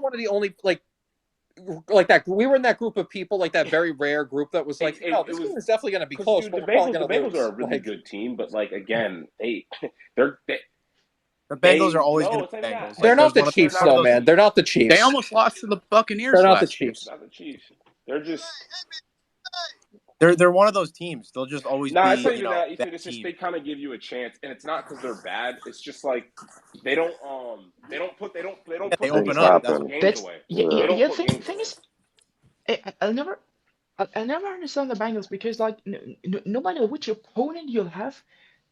one of the only like that. We were in that group of people, like that very rare group that was like, no, It this was game is definitely going to be because close, dude, but we're probably The going to Bengals are a lose. really good team, but like again, they're The Bengals are they always going no, to it's not be even that. Bengals. they're Like not there's the They're Chiefs, not though, the those. man. They're Chiefs. not the They Chiefs. almost lost to the They're Buccaneers not the last year. Chiefs. Not the Chiefs. They're just They're one of those teams. They'll just always no. It's be not even that, Ethan. that It's just team. they kind of give you a chance, and it's not because they're bad. It's just like they don't Yeah, they put open Things up. they That's put happen. games That's away. yeah. They Yeah. don't Yeah. put games Thing away. is, I'll never understand the Bengals because like no matter which opponent you'll have,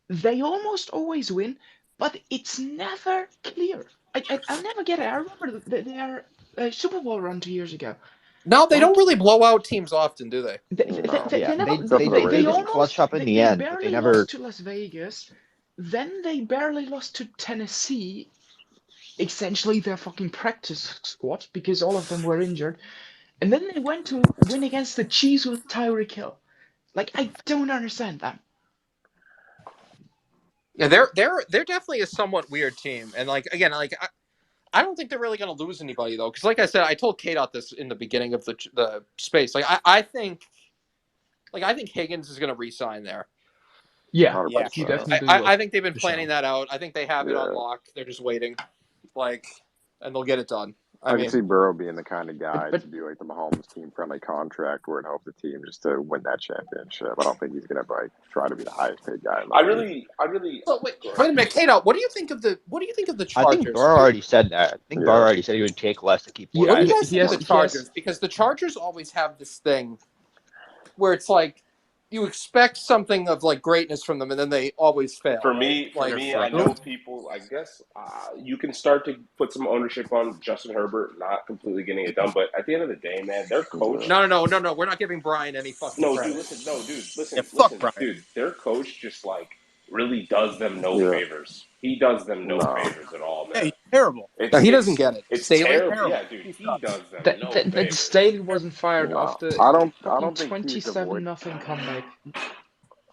they almost always win, but it's never clear. I'll never get it. I remember their Super Bowl run 2 years ago. No, they don't Like really blow out teams often, do they? No. they Yeah, never Except for the they they just Ravens. clutch almost up in the they end, but they barely never. lost to Las Vegas, then they barely lost to Tennessee. Essentially their fucking practice squad because all of them were injured, and then they went to win against the Chiefs with Tyreek Hill. Like I don't understand that. Yeah, they're definitely a somewhat weird team, and like again, like I don't think they're really going to lose anybody though, because like I said, I told Kate out this in the beginning of the space. I think Higgins is going to re-sign there. Yeah, Yeah, he 100%. definitely will I think they've been for planning sure. that out. I think they have it on Yeah. lock. They're just waiting, like, and they'll get it done. I I can mean, see Burrow being the kind of guy but to do like the Mahomes team friendly contract where it helps the team just to win that championship. I don't think he's gonna like try to be the highest paid guy in the league. I really. so wait, Go ahead. wait a minute, Kate. Out. What do you think of the I think Chargers? Burrow already said that. I think Burrow Yeah. already said he would take less to keep more yeah, What do you guys. guys think of the he has Chargers? Because the Chargers always have this thing where it's like you expect something of like greatness from them, and then they always fail, right? For Like, They're me, I fraud. know people. I guess you can start to put some ownership on Justin Herbert not completely getting it done. But at the end of the day, man, their coach. Yeah. no. We're not giving Brian any fucking No, dude, credit. listen. No, dude, Yeah, listen, fuck listen, Brian. dude. Their coach just like really does them no Yeah. favors. He does them no No. favors at all, Yeah, man. he's terrible. No, he doesn't get it. It's Staley. terrible. Terrible. Yeah, dude, He he sucks. does them no that favors. Staley wasn't fired No. after I fucking don't think he's 27 devoid. nothing comeback.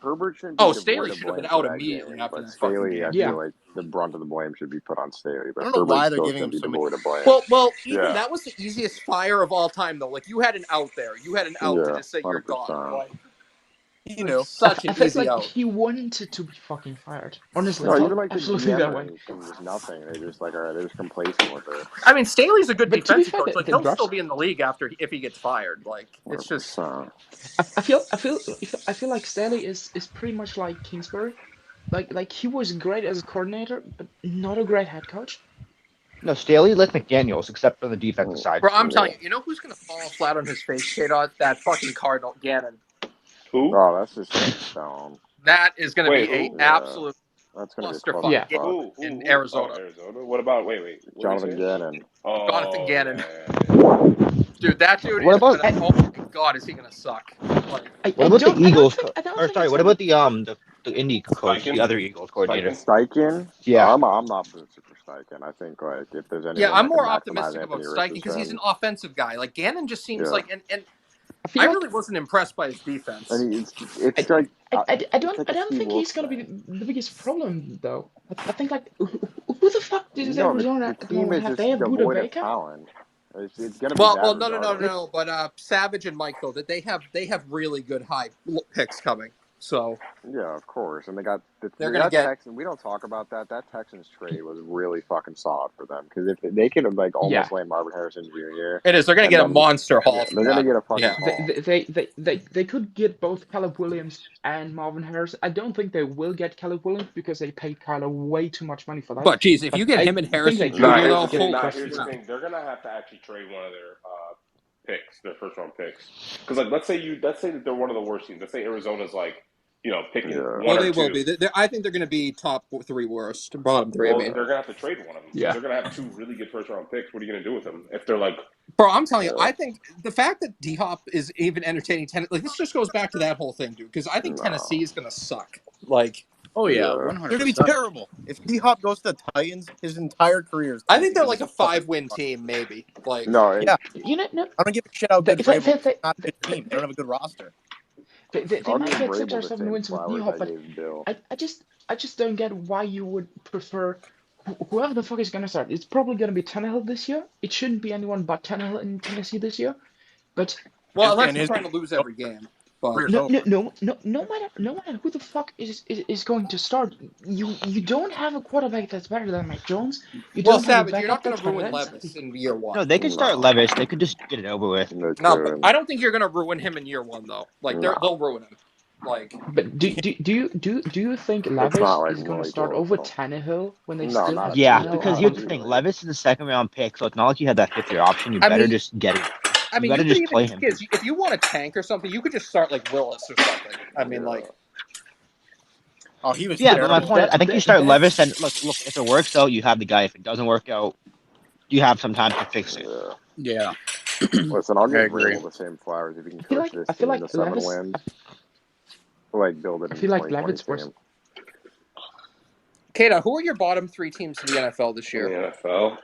Herbert shouldn't be Oh, devoid Staley of should have been blame for out that immediately game, after but that fucking Staley, I game. Yeah, feel like the brunt of the blame should be put on Staley. I But don't know Herbert why they're still giving him shouldn't be so many. devoid of blame. Well, Ethan, Yeah. that was the easiest fire of all time, though. Like you had an out there. You had an out to Yeah. just say you're gone. 100%. Like He it was knew. such I an felt easy like out. he wanted to be fucking fired. Honestly, I No, even felt like the absolutely GM that way. race and just nothing. They just like, all right, they're just complacent with it. I mean, Staley's a good But to be defensive fair, coach. Like the he'll still draft, be in the league after if he gets fired. Like it's just 100%. I feel like Staley is pretty much like Kingsbury. Like he was great as a coordinator, but not a great head coach. No, Staley let McDaniels, except for the defensive Mm, side. bro. I'm telling yeah. you, you know who's gonna fall flat on his face, K. Dot? That fucking Cardinal Gannon. Who? Oh, that's just set in stone. That is gonna Wait, be a who? Yeah. absolute That's going to be a clusterfuck Yeah, game clusterfuck. in Who? Oh, Arizona. Arizona. What about? Wait. What did he Jonathan say? Gannon. Jonathan Oh, Gannon, yeah. dude. That dude What is about gonna. I, Oh my god, is he gonna suck? Like, I don't think Or sorry, it's what gonna. about the Indy coach, the Steichen? other Eagles coordinator? Steichen? Steichen? Yeah, I'm not booting for Steichen. I think like if there's yeah, anyone I'm that can more maximize optimistic about Anthony Steichen because he's an Richardson, offensive guy. Like Gannon just seems yeah. like, and I feel I like really wasn't impressed by his defense. And it's I, like it's I like a don't Steve think he's Wilkes gonna be thing. the biggest problem though. I think like who the fuck does No, Arizona the at the team moment is have? They just have Buda devoid of Baker. talent. It's gonna be bad They, regardless. No. But Savage and Mike though, that they have really good high picks coming. So Yeah, of course. And they got they're gonna that get. Texan. We don't talk about that. That Texans trade was really fucking solid for them because if they could have like yeah, almost landed Marvin Harrison Jr. It is. They're gonna and get a then monster yeah, haul for they're gonna that. get a fucking Yeah. haul. they could get both Caleb Williams and Marvin Harris. I don't think they will get Caleb Williams because they paid Kyler way too much money for that. But geez, if But you get I him and think they Harrison could Jr. though, get holy Preston Here's the crap. Smith. thing. They're gonna have to actually trade one of their picks, their first round picks. Because like, let's say that they're one of the worst teams. Let's say Arizona's like, picking Yeah. one Well, or they will two. be. I think they're going to be top three worst, bottom three. I Well, mean, they're gonna have to trade one of them because Yeah, they're gonna have two really good first round picks. What are you gonna do with them if they're like, bro, I'm telling you, Yeah. I think the fact that D Hop is even entertaining Tennessee, like this just goes back to that whole thing, dude. Because I think No. Tennessee is going to suck. Like, Oh yeah, Yeah. 100. They're gonna be percent terrible. If D Hop goes to the Titans, his entire career is I gonna think be they're because like he's a a fucking 5-win fuck. team, maybe. Like, No. And Yeah, no, I don't give a shit how they good Vrabel is. they, It's not a good team. They don't have a good roster. they I'll might give get six or Vrabel the seven same wins with D flowers Hop, I but gave Bill. I just don't get why you would prefer whoever the fuck is gonna start, it's probably gonna be Tannehill this year. It shouldn't be anyone but Tannehill in Tennessee this year. But Well, unless And we're his trying to lose every game. But career's no, over. no matter who the fuck is going to start, you don't have a quarterback that's better than Mac Jones. You well, don't have a Savage, you're backup not going that's to better ruin than Levis Saleh. in year one. No, they could start No. Levis. They could just get it over with. They No, could. I don't think you're going to ruin him in year one though. Like No. they'll ruin him. Like But do you think It's Levis not like is gonna really start close. over No, Tannehill when they no, still not have at this Yeah, rate. Tannehill because Not on at here's the this the? thing: rate. Levis is a second-round pick, so it's not like you had that fifth-year option. You I better mean, just get it. I You mean, better you could just even play him. if you want a tank or something, you could just start like Willis or something. I mean, Yeah. like Oh, he was Yeah, but my terrible. point is, I think you start Levis, and That's look, if it works out, you have the guy. If it doesn't work out, you have some time to fix it. Yeah. Yeah, Listen, I'll I give agree. Vrabel the same flowers if he can I feel coach like this I feel team like to 7 Levis wins. Like build it I in feel like 2020 Levis was team. Kata, who are your bottom three teams in the NFL this In the year? NFL.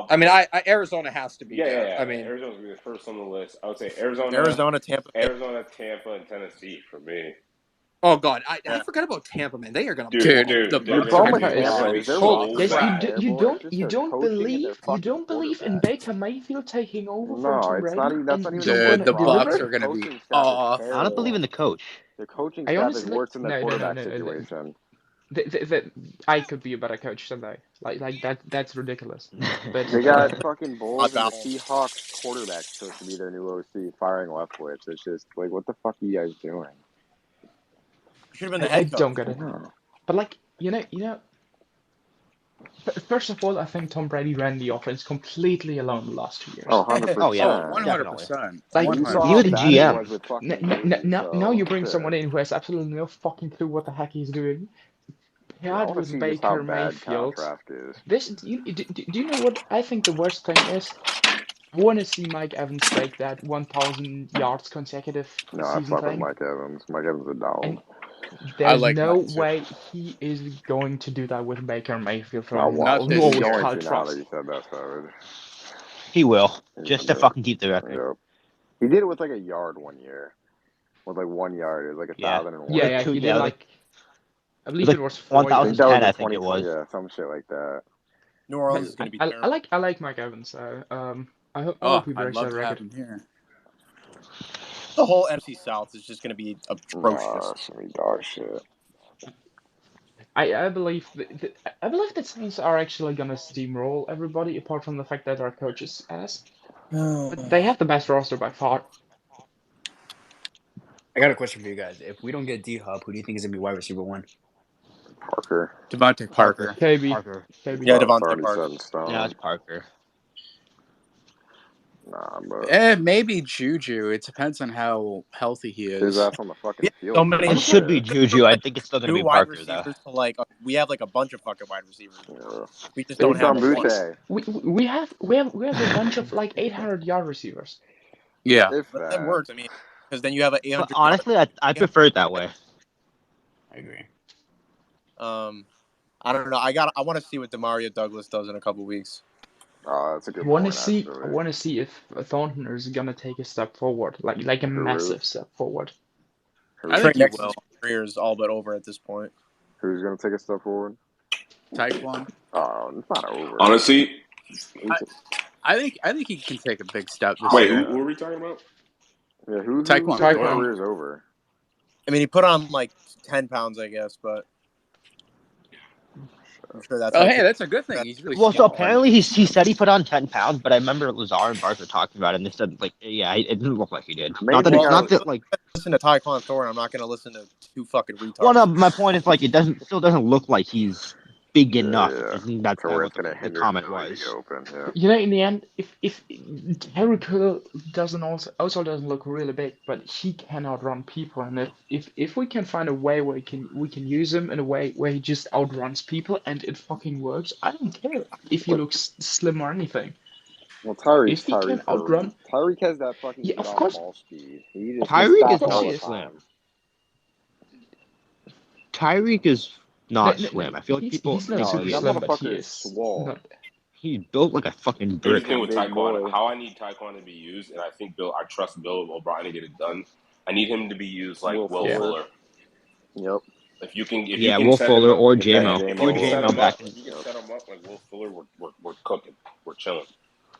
I mean, Arizona has to be there. Yeah. I mean, Arizona's gonna be the first on the list. I would say Arizona, Arizona, Tampa Bay. Tampa, and Tennessee for me. oh god, I Yeah. forgot about Tampa, man. They are gonna Dude, blow the they're The gonna problem be with Tampa is Tampa God. is their Holy roster is guys. not crap. terrible. It's just You their don't coaching and their fucking believe in quarterback. Baker Mayfield taking over from No, Tom it's not Brady, even. That's and not even the he's Dude, fucking gonna the problem. Bucks deliver. are Their gonna be coaching staff is off. I don't believe in terrible. the coach. Their coaching I staff is honestly worse than their quarterback no. situation. I could be a better coach than they. Like that's ridiculous. But They got fucking Not Bulls and the that. Seahawks quarterback supposed to be their new OC firing Leftwich. It's just like, what the fuck are you guys doing? Should have been the I head coach. don't get it. No. But like first of all, I think Tom Brady ran the offense completely alone the last 2 years. Oh, Oh yeah, 100%. 100%. Like You 100%. saw he how was a bad he GM. was with fucking Brady, now you so bring shit. someone in who has absolutely no fucking clue what the heck he's doing. Yeah, I Paired want to with see just how Baker bad Kyle Mayfield. Trask is. Do you know what I think the worst thing is? I want to see Mike Evans break that 1,000 yards consecutive No, I season fuck with thing. Mike Evans. Mike Evans is a dog. And I there's like no Mike too. way he is going to do that with Baker Mayfield Now throwing the watch. Not ball, nor this He's with year. going Kyle to now that Trask. you said that, Savage. He will, He's just gonna to do fucking keep the it. record. Yep. He did it with like a yard one year. With like 1 yard. It was like Yeah. 1,001. Yeah, Like two, he did yeah, like I it was believe it like was 4 I think yards. that was 1010, in I think it 2020. was. Yeah, some shit like that. New Orleans But is gonna be I terrible. like Mike Evans. I Oh, hope he I'd breaks love that to have record. him here. The whole NFC South is just gonna be atrocious. Nah, some dog shit. I believe I believe that Saints are actually gonna steamroll everybody, apart from the fact that our coach is ass. But they have the best roster by far. I got a question for you guys. If we don't get D Hop, who do you think is gonna be wide receiver one? Parker. Devontae Parker. KB, Parker. KB. Yeah, Well, it's Devontae already Parker. set in stone. Yeah, it's Parker. Nah, but Maybe Juju. It depends on how healthy he his is. ass on the fucking We have field. so for many- It some Honestly, should be shit. Juju. I think it's still gonna Two be wide Parker though. receivers to like we have like a bunch of fucking wide receivers. Yeah. We just Hey, don't have a one. Dambute. we have a bunch of like 800-yard receivers. Yeah, If but that that. works. I mean, because then you have an But 800 honestly, I prefer it that way. I agree. I don't know. I want to see what Demario Douglas does in a couple weeks. Oh, that's a I good want to point, see actually. if Thornton is gonna take a step forward, like a massive step forward. I Who's think He his will. career is all but over at this point. going to take a step forward? Taekwon. Oh, it's not over. Honestly, I think he can take a big step this wait, year. who are we talking about? Yeah, who Taekwon says his Thornton. career's over? I mean, he put on like 10 pounds, I guess, but I'm sure that's. Oh, hey, that's a good thing. He's really Well, so small. apparently he said he put on 10 pounds, but I remember Lazar and Bart were talking about it, and they said like, yeah, it didn't look like he did. Not that Amazing it's how not that like. Listen to Taekwon Thornton. I'm not going to listen to two fucking retards. Well, no, my point is like it still doesn't look like he's big enough. Yeah. I think that's To where what it's going to the hinder comment his ability to was. get open. Yeah. You know, in the end, if Tyreek Hill doesn't also doesn't look really big, but he cannot run people, and if we can find a way where we can use him in a way where he just outruns people and it fucking works, I don't care if he looks slim or anything. Well, Tyreek's If he can Tyreek for a reason. outrun, Tyreek has that fucking yeah, get of off course, ball speed. He just Tyreek gets is stopped all not the slim. time. Tyreek is not slim. I feel like he's people not think super No, that slim, but he motherfucker is is swole. not. he's built like a fucking Here's brick. the thing with Big Taekwon. boy. How I need Taekwon to be used, and I trust Bill O'Brien to get it done. I need him to be used like Will Fuller. Fuller. Yep. If you can, Will set him Fuller up, or if JMO. you Or can set JMO him up, back in. if you can set him up like Will Fuller, we're cooking, we're chilling.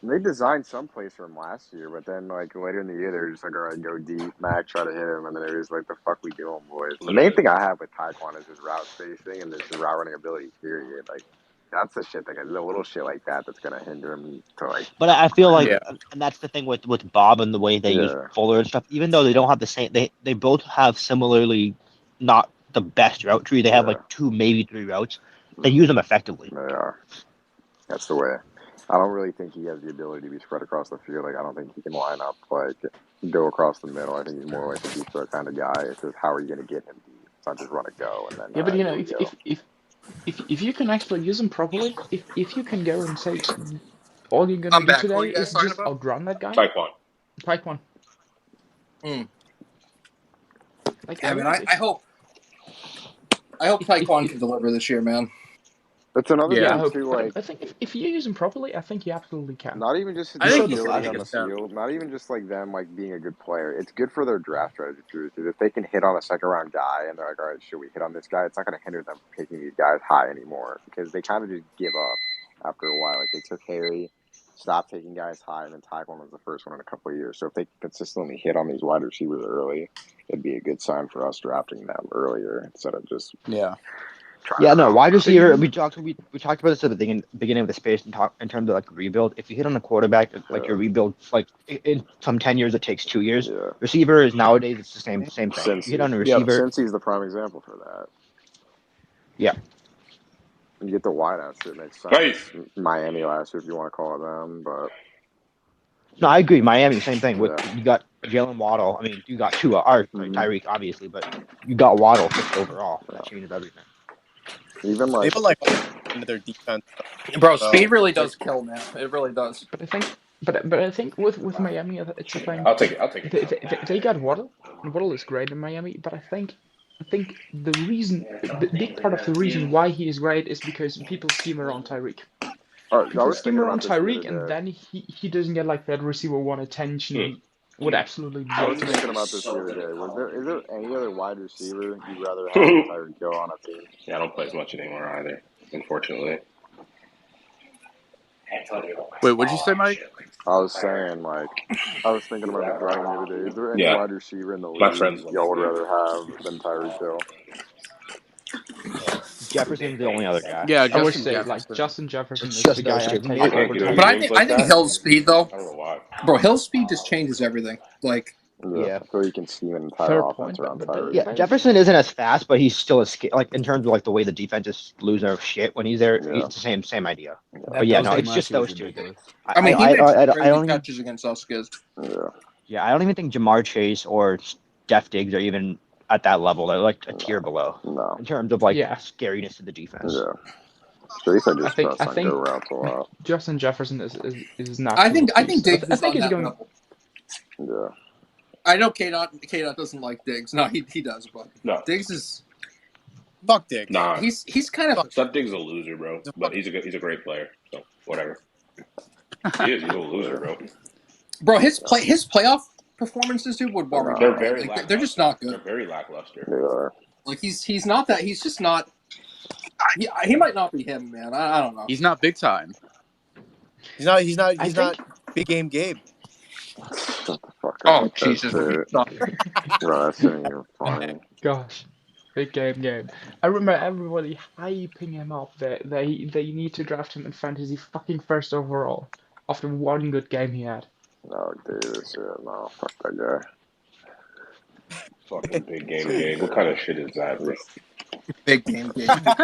They designed some plays for him last year, but then like later in the year, they're just like, all right, go deep, Mac, try to hit him, and then it was like, the fuck we doing, boys? The main thing I have with Taekwon is his route spacing and his route running ability. Period. Like that's the shit that the little shit like that that's gonna hinder him to like. But I feel like, Yeah. and that's the thing with Bob and the way they use Yeah. Fuller and stuff. Even though they don't have the same, they both have similarly not the best route tree. They have like 2, maybe 3 routes. They use them effectively. They are. That's the way. I don't really think he has the ability to be spread across the field. Like I don't think he can line up like go across the middle. I think he's more like a deep threat kind of guy. It's just how are you going to get him deep? It's not just run a go and then Yeah, but here we go. if you can actually use them properly, if you can go and say all you're gonna I'm do back. What are today you guys is talking just about? outrun that guy, Taekwon. pick one. Mm. Like Yeah, I man. don't I hope if Taekwon can deliver this year, man. That's another yeah, I Yeah. thing hope. too. But Like I think if you use them properly, I think you absolutely can. not even just I He their think showed he, this I ability last think on year. the it's done. field, not even just like them like being a good player. It's good for their draft strategy too. If they can hit on a second round guy and they're like, all right, should we hit on this guy? It's not going to hinder them from picking these guys high anymore because they kind of just give up after a while. Like they took Harry, stopped taking guys high, and then Tyquan was the first one in a couple of years. So if they consistently hit on these wide receivers early, it'd be a good sign for us drafting them earlier instead of just Yeah. Yeah, no, wide But you receiver. know, We talked about this at the beginning of the space and talk in terms of like rebuild. If you hit on a quarterback, like your rebuild, like in some 10 years, it takes 2 years. yeah. Receiver is nowadays it's the same thing. If you hit Cincy. on a Yep. receiver, Cincy's the prime example for that. yeah. You get the wideouts, it makes Right. sense. Miami last year, if you want to call it them, but No, I agree. Miami, same thing. With yeah. you got Jalen Waddle. I mean, you got Tua, or Mhm. Tyreek, obviously, but you got Waddle first overall. That changes everything. Even They like put like into their defense. Bro, So speed really like, does kill, man. It really does. but I think, but I think with Miami, it's the thing. I'll take it. I'll take it. They got Waddle, and Waddle is great in Miami. But I think the big part of the reason why he is great is because people scheme around Tyreek. I People was scheme thinking about around this the other Tyreek, and day. then he doesn't get like that receiver one attention Hmm. he would absolutely I was deserve. thinking about this the other day. Is there any other wide receiver you'd rather have than Tyreek Hill on a team? Yeah, I don't play as much anymore either, unfortunately. wait, what'd you say, Mike? I was saying like I was thinking about the driving the other day. Is there any Yeah, wide receiver in the my league friends love y'all this would game. rather have than Tyreek Hill? Jefferson's the only other guy. Yeah, I would Justin say like Jefferson. Justin Jefferson It's is the just those guy I two. take I over can't get into But Tyreek. games I like think that. Hill's speed though, I don't know why. bro. Hill's speed just changes everything. Like, Yeah, Yeah. I feel you can scheme an entire Fair offense point, around but Tyreek. Yeah, there's Jefferson isn't as fast, but he's still like in terms of like the way the defense is losing their shit when he's there. Yeah, It's the same idea. That But yeah, Bills no, game it's last just year was those two. ridiculous. I mean, he made some I crazy don't even. catches against us, kids. yeah, Yeah, I don't even think Jamar Chase or Steph Diggs are even at that level. They're like a tier no, below no, in terms of like yeah. scariness to the defense. yeah. Chase, I I just think trust I on go think routes a lot. Justin Jefferson is an I absolute think beast. Diggs I is think on he's that going. level. Yeah, I know K-Dot doesn't like Diggs. No, he does, but No, Diggs is Fuck Diggs. nah. he's kind of Fuck. Steph Diggs is a loser, bro. He's a But fucking. he's a great player. So whatever. He is. He's a loser, bro. bro. His playoff performances, dude, would worry me, They're no, bro. very Like they're just lackluster. not They're good. very lackluster. they are. Like he's not that. He's just not. He might not be him, man. I don't know. He's not big time. He's not. He's not. I He's not think. big game Gabe. Shut the fuck up Oh with that Jesus! shit, bro. That's not even funny. Gosh, big game. I remember everybody hyping him up. That they need to draft him in fantasy fucking first overall after one good game he had. No, Davis, yeah, no, fuck that guy. Fucking big game game. What kind of shit is that, bro? He's Big game game.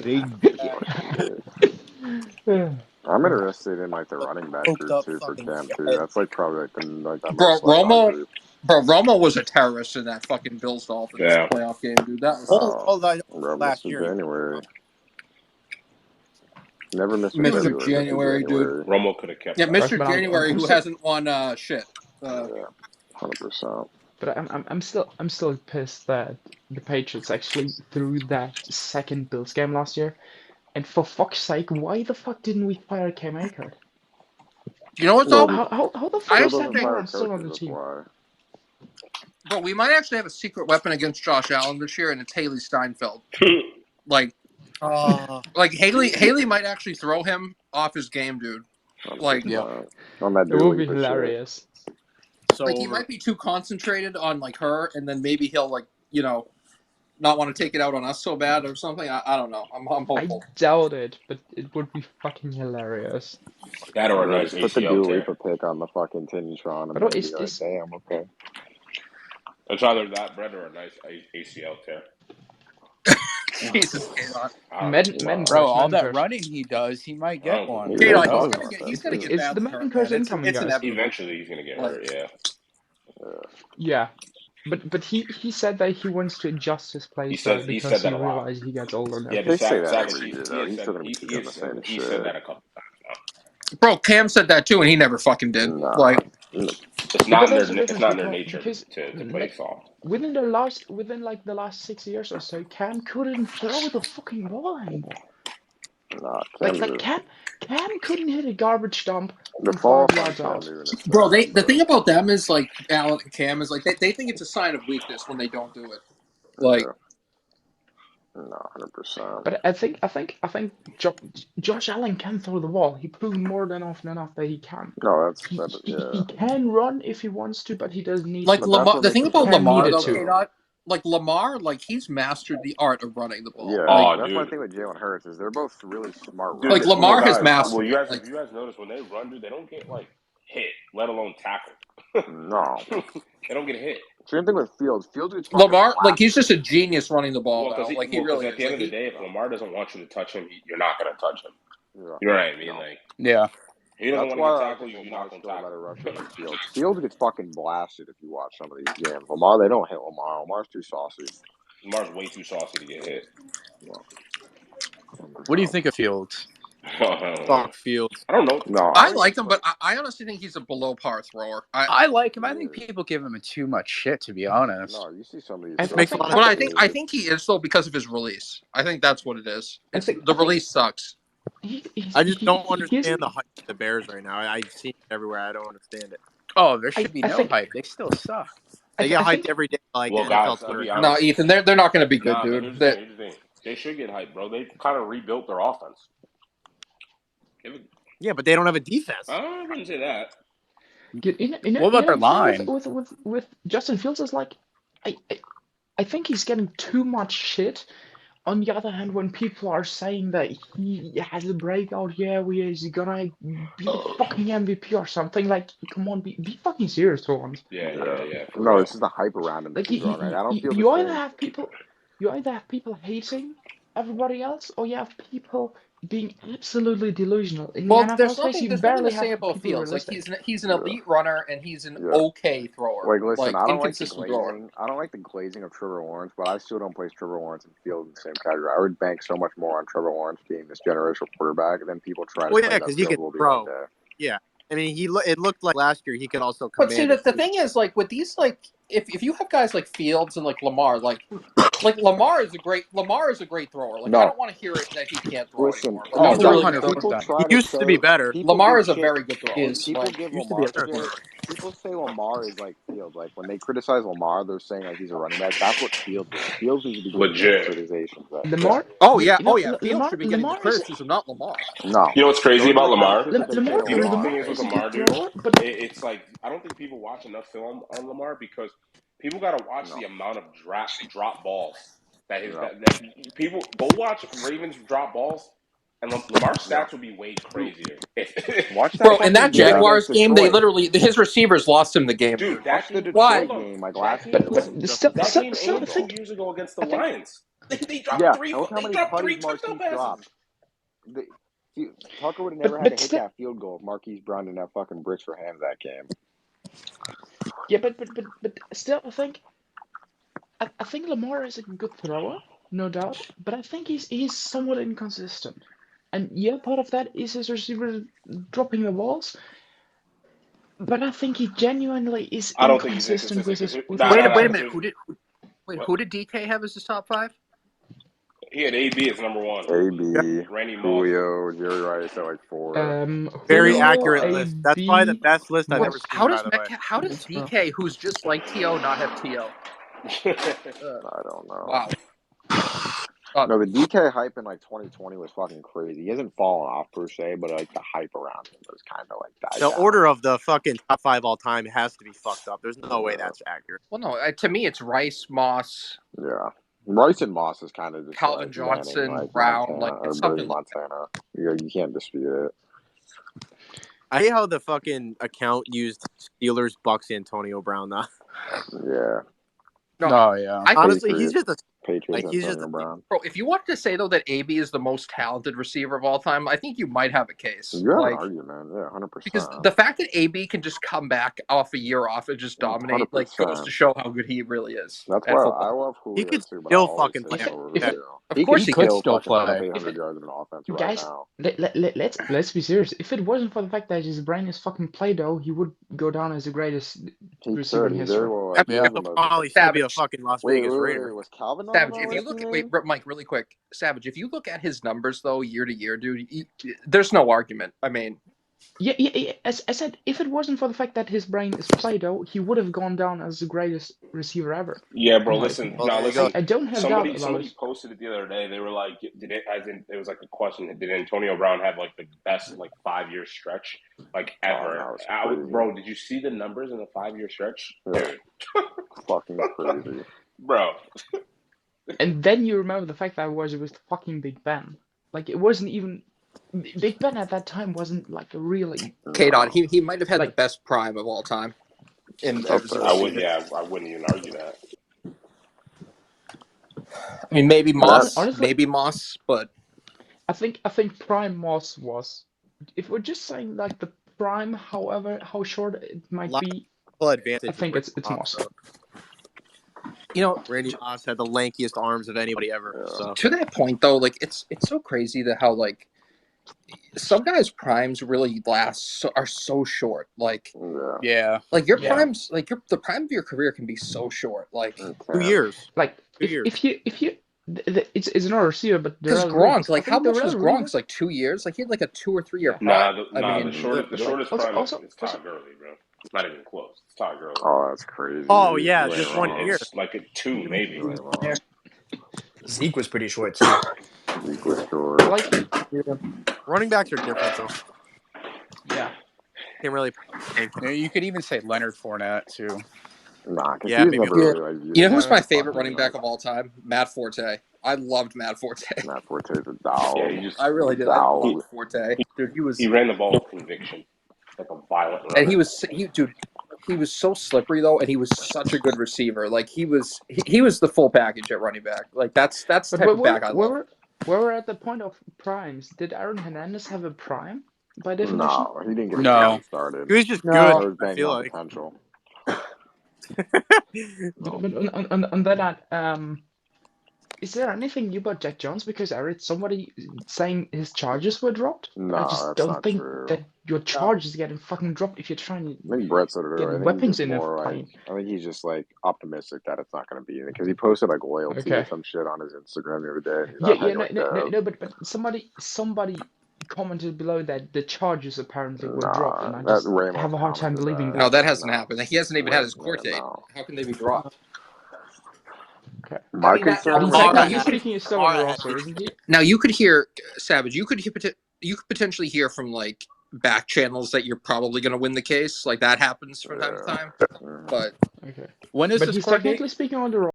Big. fucking weird. I'm interested in like the running back Poked group up too for fucking. camp too. That's like probably like the Bro, most slept on group. Romo was a terrorist in that fucking Bills Dolphins Yeah. playoff game, dude. That was All that Bro, last Mr. year. January. Never Mr. He was a Mr. February, Mr. January, dude. January. Romo could have kept Yeah, that. But Mr. but January, I'm who still hasn't won shit. Yeah, 100%. but I'm still pissed that the Patriots actually threw that second Bills game last year. And for fuck's sake, why the fuck didn't we fire Cam Akers? You know what Well, though? we How the fuck I still is that doesn't actually think fire moron still on coaches. the That's team? why. Bro, we might actually have a secret weapon against Josh Allen this year, and it's Haley Steinfeld. Like Haley might actually throw him off his game, dude. Like, on that It would Dua be Lipa shit. hilarious. So like he might be too concentrated on like her, and then maybe he'll like not want to take it out on us so bad or something. I don't know. I'm I hopeful. doubt it, but it would be fucking hilarious. That or a Yeah, nice just put the ACL Dua tear. Lipa pick on the fucking Tinitron But and then be is like, damn, okay. It's either that, Brett, or a nice ACL tear. Jesus, K-Dot. Men bro, curse, all men that curse. running he does, he might I get don't one. think Who we're K-Dot, gonna talk knows? about he's that. gonna get It's the badly men hurt, curse man. incoming, It's guys. inevitable. Eventually, he's gonna get hurt. Yeah. Yeah. But he said that he wants to adjust his play He style said because that he a lot. realized he gets older now. Yeah, but They say that Savage, every year, he though. has He's still said gonna be doing the same he shit. said that a couple times now. Bro, Cam said that too, and he never fucking did. Nah. Like, It's Yeah, not but in their there's a difference nature because to play soft. within like the last 6 years or so, Cam couldn't throw the fucking ball anymore. Nah, Like Cam Cam couldn't hit a garbage dump the from fall 5 yards Cam out. Newton is bro, sad, the bro. thing about them is like Allen and Cam is like they think it's a sign of weakness when they don't do it. Like, no, 100%. But I think Josh Allen can throw the ball. He proved more than often enough that he can. No, He can run if he wants to, but he doesn't need like to. But that's Lamar. what The makes thing him about so Cam Lamar needed though, dominant, to. K though. Dot, like Lamar, like he's mastered the art of running the ball. Yeah, Like, that's my Dude. thing with Jalen Hurts is they're both really smart Dude, like runners. Lamar has guys, mastered it. if Like, you guys notice when they run, dude, they don't get like hit, let alone tackled. No. They don't get hit. Same thing with Fields. Fields gets fucking Lamar, like he's blasted. just a genius running the ball Well, now. Like he because really at the is. end Like of the day, if No. Lamar doesn't want you to touch him, you're not gonna touch him. Yeah. You know what I mean? No. Like Yeah. he doesn't That's want to get why I tackled, think you're not Lamar's gonna still a tackle better rusher him. than Fields. Fields gets fucking blasted if you watch some of these games. Lamar, they don't hit Lamar. Lamar's too saucy. Lamar's way too saucy to get hit. No. What do you think of Fields? I don't know. Fuck Fields. I don't know. No, I think like it's him, but I honestly think he's a below par thrower. I like him. I think Yeah. people give him too much shit, to be honest. No, you see some of these. I, Just I makes a think lot But of I think I think he is though because of his release. I think that's what it is. I It's think the release sucks. I just don't he understand gives- the hype of the Bears right now. I see it everywhere. I don't understand it. Oh, there should be I no think- hype. They still suck. They get I hyped think every day, like Well, NFL guys, I'll Twitter be accounts. No, Ethan, they're not going to be good, Nah, but dude. here's That- the thing. They should get hyped, bro. They kind of rebuilt their offense. Yeah, but they don't have a defense. I wouldn't say that. What about their line? With Justin Fields is like, I think he's getting too much shit. On the other hand, when people are saying that he has a breakout year, he's gonna be the fucking MVP or something, like, come on, be fucking serious for once. Yeah. For No, real. this is the hype around him Like, too, right? I don't feel you the either same. have people hating everybody else, or you have people being absolutely delusional. In the well, NFL there's space, nothing. you There's nothing barely to say have about people Fields. Like realistic. he's an elite runner and he's an Yeah. okay thrower. Like, listen, I don't like the inconsistent thrower. glazing. I don't like the glazing of Trevor Lawrence, but I still don't place Trevor Lawrence and Fields in the same category. I would bank so much more on Trevor Lawrence being this generational quarterback than people try to Well, claim yeah, that 'cause he Fields could will be throw. one day. Yeah, I mean, it looked like last year he could also But see, command. the thing is, like with these, like if you have guys like Fields and like Lamar, like Lamar is a great thrower. Like No. I don't want to hear it that he can't throw Listen, anymore. Like, Oh, he's a really good 100%. thrower. people He try He to used say to be better. people Lamar give is a shit- very good thrower. Is People Like, give used to be Lamar a shit. thrower. People say Lamar is like Fields. Like when they criticize Lamar, they're saying like he's a running back. That's what Fields is. Fields needs to be getting Legit. criticism. Lamar, oh you yeah, know, Fields Lamar, should be getting the Lamar is criticism, not Lamar. No. You know what's crazy about Those are the Lamar? shit that they say to You know what the Lamar. thing is with a Lamar, good dude? thrower, but It's like I don't think people watch enough film on Lamar because people got to watch the amount of drop balls that that people go watch Ravens drop balls, and Lamar's stats would be way crazier. Watch that Bro, fucking in that game Jaguars against game, they Detroit. literally his receivers lost him the game. Dude, Watch the game, Detroit hold on. game like That last game year. was- but still, that game still ended think 2 years ago against the I think- Lions. They dropped Yeah, three. look how They many dropped putties 3 touchdown Marquise passes. dropped. Tucker would have never had but to hit still- that field goal if Marquise Brown didn't have fucking bricks for hands that game. Yeah, but still, I think Lamar is a good thrower, no doubt. But I think he's somewhat inconsistent, and yeah, part of that is his receivers dropping the balls. But I think he genuinely is I don't think he's inconsistent with his. inconsistent. With Nah, his nah, Wait a nah, offense. minute, dude. who did DK have as his top 5? He had AB as number 1. AB, Randy Moss. Julio, Jerry Rice at like 4. Very Julio, accurate list. That's probably the AB. best list I've Bro, ever seen. how does By the way, how does DK, who's just like To, not have To? I don't know. Wow. No, the DK hype in like 2020 was fucking crazy. He hasn't fallen off per se, but like the hype around him was kind of like died the down. order of the fucking top 5 all time has to be fucked up. There's no way that's accurate. Well, no, to me it's Rice, Moss, Yeah, Rice and Moss is kind of just Calvin like Johnson, Manning, like Brown, Montana, like or it's Brady something like Montana. You can't dispute it. I hate how the fucking account used Steelers, Bucks, Antonio Brown. Though. Yeah. no. Oh yeah. Honestly, he's just a Patriots, like he's just Antonio Brown. Bro, if you wanted to say though that AB is the most talented receiver of all time, I think you might have a case. You have like, an argument, yeah, 100%. because the fact that AB can just come back off a year off and just dominate, like, goes to show how good he really is. That's at why football. I love he Julio could too, but still I'll always fucking take play. over If it- Julio. Of course he he could could still still fucking play. 800 yards of an offense right Guys, now. let's be serious. If it wasn't for the fact that his brain is fucking Play-Doh, he would go down as the greatest He receiver could. in He history. very well like, Yeah. he was He'll the most. probably still be a Savage. fucking Las Wait, Vegas Raider. was Calvin not Savage, on if our you list, look, you wait, mean? Mike, really quick, Savage, if you look at his numbers though, year to year, dude, there's no argument. I mean, Yeah. As I said, if it wasn't for the fact that his brain is Play-Doh, he would have gone down as the greatest receiver ever. Yeah, bro. in my Listen, opinion. Well, there you go. I don't have doubt about somebody it. posted it the other day. They were like, "Did it?" As in, it was like a question. Did Antonio Brown have like the best like 5-year stretch like ever? that was crazy. Bro, did you see the numbers in the 5-year stretch, Yeah. dude? Fucking crazy. Bro, And then you remember the fact that I was with fucking Big Ben. Like, it wasn't even Big Ben at that time wasn't like a really K-Dot, he might have had the like best prime of all time. It's up there. I wouldn't even argue that. I mean, maybe Moss, honestly, maybe Moss, but I think Prime Moss was. If we're just saying like the prime, however how short it might be, Full advantage. I think with it's Randy Moss. Moss, you know, Randy Moss had the lankiest arms of anybody ever. So to that point though, like it's so crazy that how like some guys' primes really are so short. Like Yeah. like your Yeah. primes, like the prime of your career can be so short. Like 2 years. Like 2 years. if you it's not a receiver, but because Darrell Gronk, Reeves. like I how think much was Darrell Gronk's? Like 2 years? Like he had like a 2 or 3 year Yeah. prime. The shortest prime also- is Todd Gurley, bro. It's not even close. It's Todd Gurley. Oh, that's crazy. Oh, yeah, You just ain't 1 wrong. year. It's like a 2 maybe. You ain't wrong. Zeke was pretty short too. Zeke was short. like Running backs are different, though. yeah. Can't really. Yeah, you could even say Leonard Fournette too. Nah, because Yeah, he's maybe- never really like viewed You know as who's a my favorite fucking, running back of all time? Matt Forte. I loved Matt Forte. Matt Forte's a dog. Yeah, he just I really did. I loved Forte. Dude, he ran the ball with conviction, like a violent runner. and he was so slippery though, and he was such a good receiver. Like he was the full package at running back. Like that's the But type of back I love. we're at the point of primes. Did Aaron Hernandez have a prime by definition? No, he didn't get his No. game started. He was just That good. was I banging feel on like. potential. But on that is there anything new about Jack Jones? Because I read somebody saying his charges were dropped. No, I just that's don't not think true. that your charges getting fucking dropped if you're trying I think Brett said it to earlier. get I think weapons he's just in a more like, fucking. I think he's just like optimistic that it's not going to be because he posted like loyalty or Okay. some shit on his Instagram the other day. He's Yeah, not yeah, hanging no, with Dev. but somebody commented below that the charges apparently were Nah, dropped, and I that just Ramos have a hard time commented believing that. No, that. that hasn't No. happened. He hasn't even had his Yeah, court date. no. How can they be dropped? Okay. My I mean, concern In was fact, Mara you had- speaking is still on Mara the had roster, the- isn't he? Now you could hear Savage. You could potentially hear from like back channels that you're probably going to win the case. Like that happens from time to time. But When is But this he's court date? technically speaking on the